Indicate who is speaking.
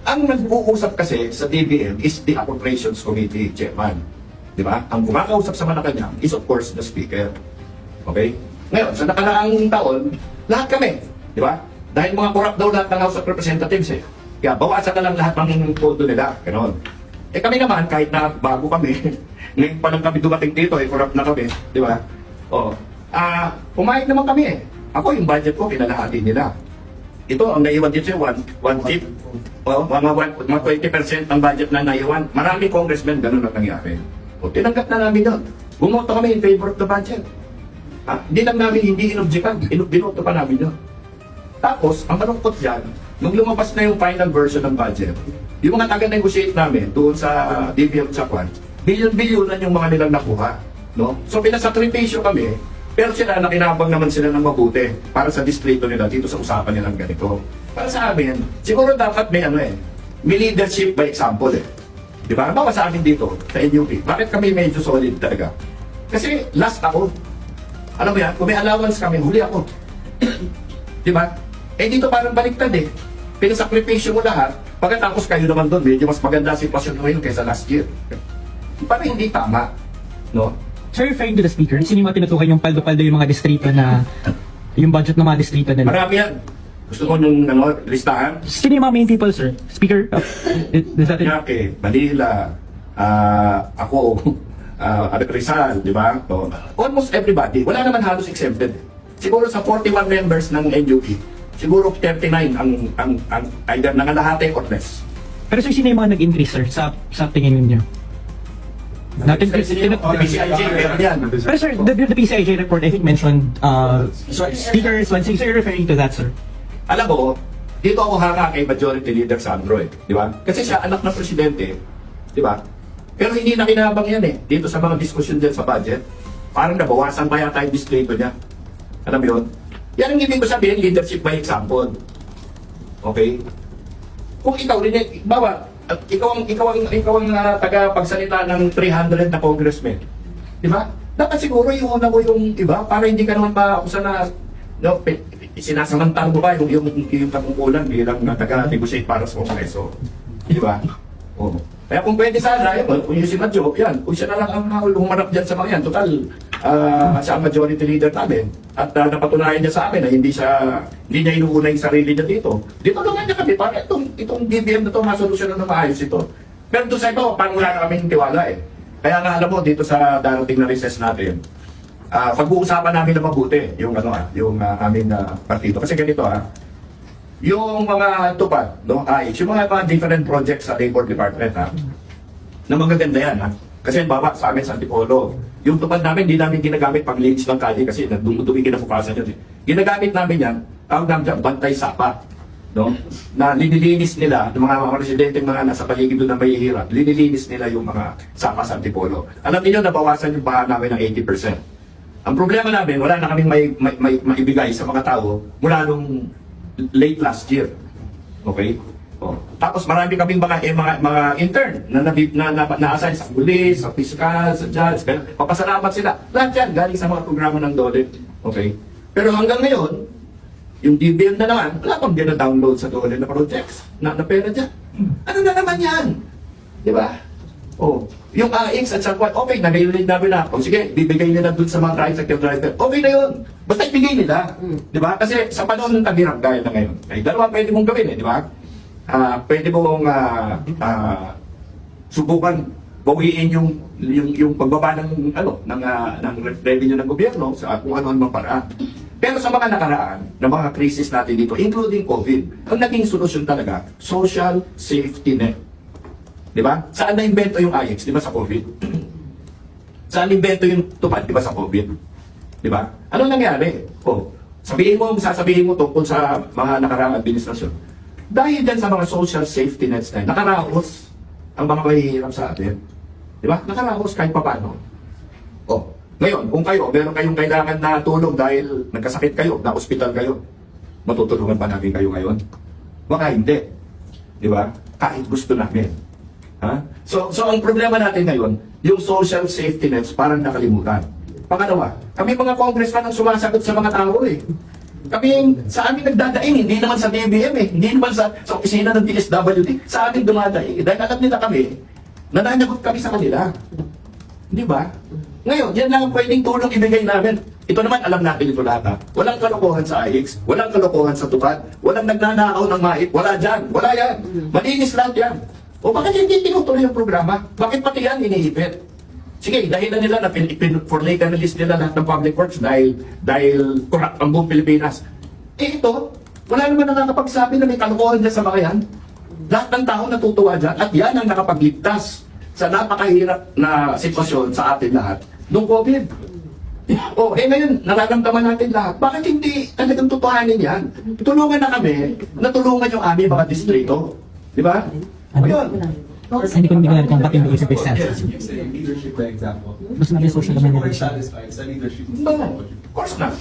Speaker 1: Ang nag-uusap kasi sa DBM is the Appropriations Committee Chairman. Di ba? Ang kumakausap sa Malacanang is of course the Speaker. Okay? Ngayon, sa nakaraang taon, lahat kami. Di ba? Dahil mga corrupt daw lahat ng House of Representatives eh. Kaya bawasan na lang lahat ng pondo nila. Ganon. Eh kami naman, kahit na bago kami, ngayon pa lang kami dumating dito, eh, corrupt na kami. Di ba? Oo. Pumayag naman kami eh. Ako yung budget ko, kinalahati nila. Ito, ang naiwan dito, one-fifth. Mga 20% ng budget na naiwan. Maraming congressmen, ganun ang nangyari. O, tinanggap na namin doon. Bumoto kami in favor of the budget. Hindi lang namin hindi inobjekan. Binoto pa namin doon. Tapos, ang malungkot dyan, nung lumabas na yung final version ng budget, yung mga taga-negotiate namin doon sa DBM Chakwan, bilyon-bilyonan yung mga nilang nakuha. No? So, pinasakripisyo kami, pero sila, nakinabang naman sila ng mabuti para sa distrito nila dito sa usapan nilang ganito. Para sa amin, siguro dapat may leadership by example eh. Di ba? Bawa sa amin dito, sa NUP, bakit kami medyo solid talaga? Kasi last ako. Alam mo yan, kung may allowance kami, huli ako. Di ba? Eh dito parang baliktad eh. Pinasakripisyo mo lahat, pagkatapos kayo naman doon, medyo mas maganda sitwasyon ngayon kaysa last year. Parang hindi tama. No?
Speaker 2: Sir, referring to the speaker, sino yung mga tinutukan yung paldo-paldo yung mga distrito na, yung budget ng mga distrito nila?
Speaker 1: Marami yan. Gusto ko nung listahan?
Speaker 2: Sino yung mga main people, sir? Speaker? Is that it?
Speaker 1: Yake, Manila, ako, Rizal, di ba? So, almost everybody. Wala naman halos exempted. Siguro sa 41 members ng NUP, siguro 39 ang either nangalahati or less.
Speaker 2: Pero sir, sino yung mga nag-increase, sir, sa tingin ninyo? Natin,
Speaker 1: PCIJ, meron yan.
Speaker 2: pero sir, the PCIJ report, I think, mentioned speakers, so you're referring to that, sir?
Speaker 1: Alam mo, dito ako hanga kay Majority Leader Sandro eh, di ba? Kasi siya anak ng presidente, di ba? Pero hindi nakinabang yan eh, dito sa mga diskusyon dyan sa budget. Parang nabawasan pa yata yung distrito niya. Alam mo yun? Yan ang ibig ko sabihin, leadership by example. Okay? Kung ikaw rin eh, bawa, ikaw ang taga-pagsalita ng 300 na congressmen. Di ba? Dapat siguro yung una mo yung iba para hindi ka naman pausa na sinasamantang mo ba yung katungkulan bilang taga-negotiate para sa Kongreso. Di ba? Oo. Kaya kung pwede sana, kung yung si Madjo, yan, kung siya na lang ang humarap dyan sa mga yan, total, siya ang majority leader namin. At napatunayan niya sa amin na hindi niya inuuna yung sarili niya dito. Dito naman niya kami, para itong DBM na ito, masolusyon na maayos ito. Pero doon sa ito, parang wala na kaming tiwala eh. Kaya nga alam mo, dito sa darating na recess natin, pag-uusapan namin na mabuti yung aming partido. Kasi ganito yung mga tupad, no, yung mga different projects sa Labor Department na magaganda yan Kasi bawa sa amin sa Antipolo, yung tupad namin, hindi namin ginagamit pang linis ng kalye kasi dumudumi kinabukasan yun eh. Ginagamit namin yan, tawag namin dyan, bantay sapa. No? Na linilinis nila, ng mga residente mga nasa paligid doon na may hirap, linilinis nila yung mga sapa sa Antipolo. Alam niyo, nabawasan yung baha namin ng 80%. Ang problema namin, wala na kaming maibigay sa mga tao mula nung late last year. Okay? Tapos marami kaming mga intern na na-assign sa police, sa fiscal, sa judge. Papasalamat sila. Lahat yan galing sa mga programa ng DOLE. Okay? Pero hanggang ngayon, yung DBM na naman, wala pang download sa DOLE na projects na pera dyan. Ano na naman yan? Di ba? Yung AX at Sakwan, okay, nag-iulid namin na. Sige, bibigay nila dun sa mga tricycle driver. Okay na yun. Basta ibigay nila. Di ba? Kasi sa panahon ng tagirap gaya na ngayon, ay dalawa pwede mong gawin di ba? Pwede mong subukan bawiin yung pagbaba ng revenue ng gobyerno sa kung ano-ano paraan. Pero sa mga nakaraan ng mga krisis natin dito, including COVID, ang naging solusyon talaga, social safety net. Di ba? Saan na-invento yung AX? Di ba sa COVID? Saan na-invento yung tupad? Di ba sa COVID? Di ba? Ano nangyari? Sasabihin mo tungkol sa mga nakaraang administrasyon. Dahil dyan sa mga social safety nets na nakaraos ang mga mahihirap sa atin. Di ba? Nakaraos kahit paano. Ngayon, kung meron kayong kailangan na tulong dahil nagkasakit kayo, na-hospital kayo, matutulungan pa namin kayo ngayon? Baka hindi. Di ba? Kahit gusto namin. So ang problema natin ngayon, yung social safety nets parang nakalimutan. Pangalawa, kami mga congressman ang sumasagot sa mga tao eh. Sa amin nagdadaing, hindi naman sa DBM eh, hindi naman sa opisina ng DSWD, sa amin dumadaing. Dahil alam nila kami, nananagot kami sa kanila. Di ba? Ngayon, yan lang ang pwedeng tulong ibigay namin. Ito naman, alam natin ito lahat ha. Walang kalokohan sa IX, walang kalokohan sa tupad, walang nagnanakaw ng mait, wala dyan, wala yan. Malinis lahat yan. O bakit hindi tinutuloy yung programa? Bakit pati yan iniipit? Sige, dahilan nila na pinfornican na list nila lahat ng public works dahil corrupt ang buong Pilipinas. Eh ito, wala naman nakakapagsabi na may kalokohan dyan sa makayan. Lahat ng tao natutuwa dyan at yan ang nakapagligtas sa napakahirap na sitwasyon sa atin lahat nung COVID. O, ngayon, nararamdaman natin lahat. Bakit hindi talagang tutuhanin yan? Tulungan na kami na tulungan yung aming mga distrito. Di ba? Ayun.
Speaker 2: Hindi ko nabigyan kung bakit hindi isip example.
Speaker 3: You say leadership by example.
Speaker 2: Mas naging social media.
Speaker 3: We're satisfied sa leadership.
Speaker 1: No, of course not.